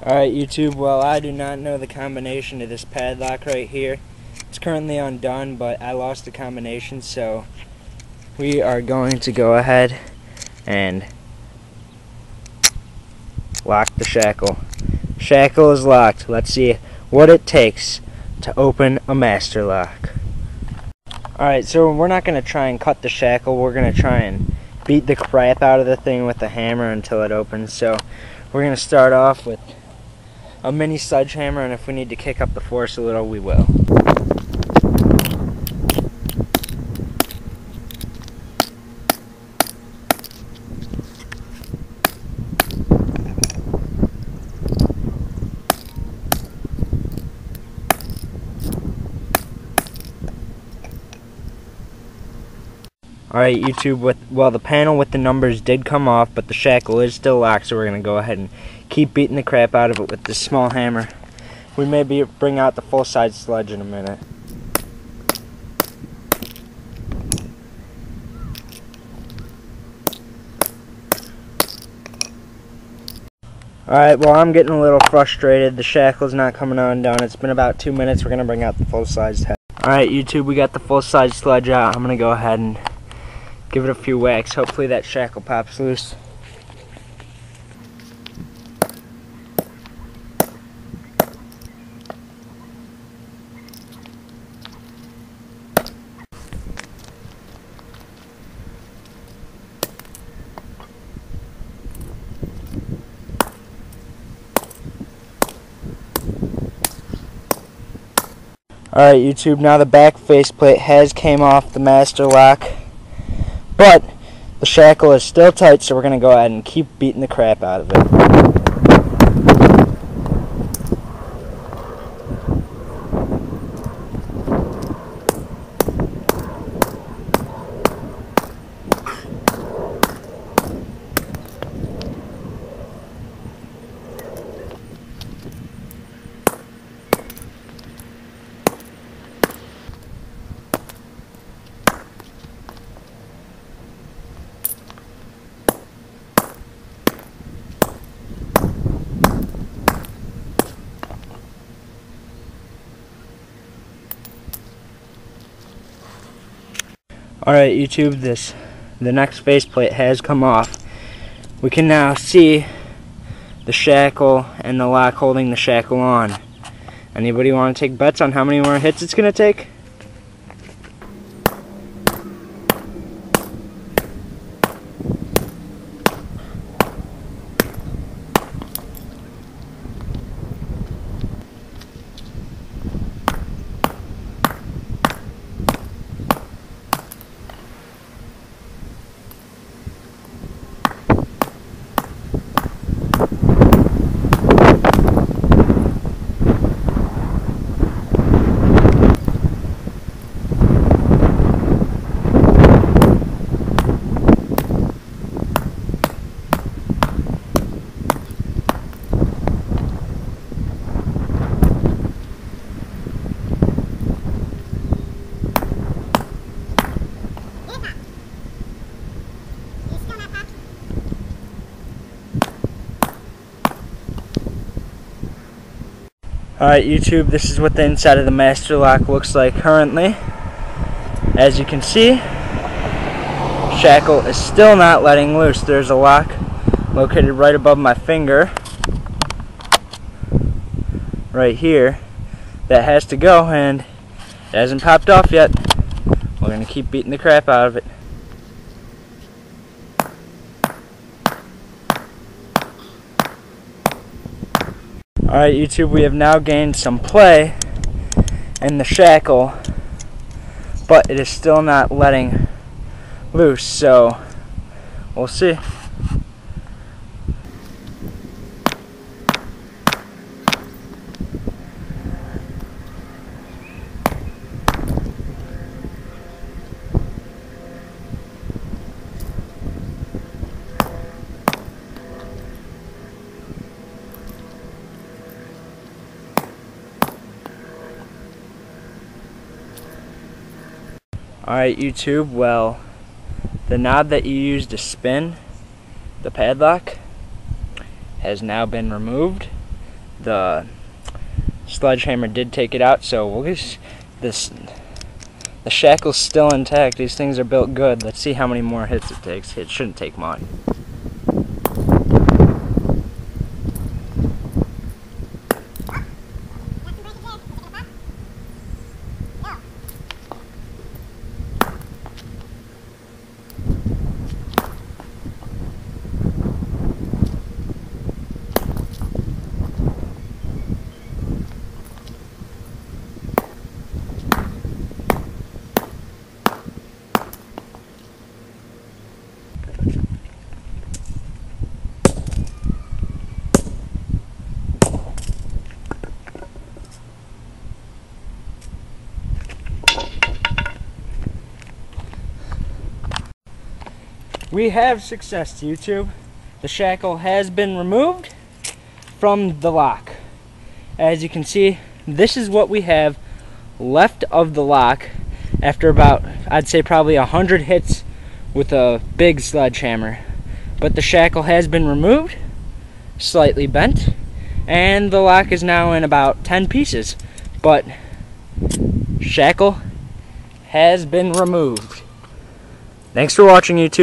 Alright YouTube, well I do not know the combination to this padlock right here. It's currently undone, but I lost the combination, so we are going to go ahead and lock the shackle. Shackle is locked. Let's see what it takes to open a master lock. Alright, so we're not going to try and cut the shackle, we're going to try and beat the crap out of the thing with the hammer until it opens. So we're going to start off with a mini sledgehammer, and if we need to kick up the force a little, we will. Alright YouTube, well the panel with the numbers did come off, but the shackle is still locked, so we're going to go ahead and keep beating the crap out of it with this small hammer. We may bring out the full-size sledge in a minute. Alright, well I'm getting a little frustrated. The shackle's not coming undone. It's been about 2 minutes. We're going to bring out the full-size head. Alright YouTube, we got the full-size sledge out. I'm going to go ahead and give it a few whacks. Hopefully that shackle pops loose. Alright YouTube, now the back faceplate has came off the master lock, but the shackle is still tight, so we're going to go ahead and keep beating the crap out of it. Alright YouTube, the next faceplate has come off. We can now see the shackle and the lock holding the shackle on. Anybody want to take bets on how many more hits it's going to take? Alright YouTube, this is what the inside of the master lock looks like currently. As you can see, shackle is still not letting loose. There's a lock located right above my finger, right here, that has to go, and it hasn't popped off yet. We're going to keep beating the crap out of it. Alright YouTube, we have now gained some play in the shackle, but it is still not letting loose, so we'll see. Alright YouTube, well, the knob that you used to spin the padlock has now been removed. the sledgehammer did take it out, so we'll just the shackle's still intact. These things are built good. Let's see how many more hits it takes. It shouldn't take much. We have success, YouTube. The shackle has been removed from the lock. As you can see, this is what we have left of the lock after about, I'd say probably 100 hits with a big sledgehammer. But the shackle has been removed, slightly bent, and the lock is now in about 10 pieces. But shackle has been removed. Thanks for watching, YouTube.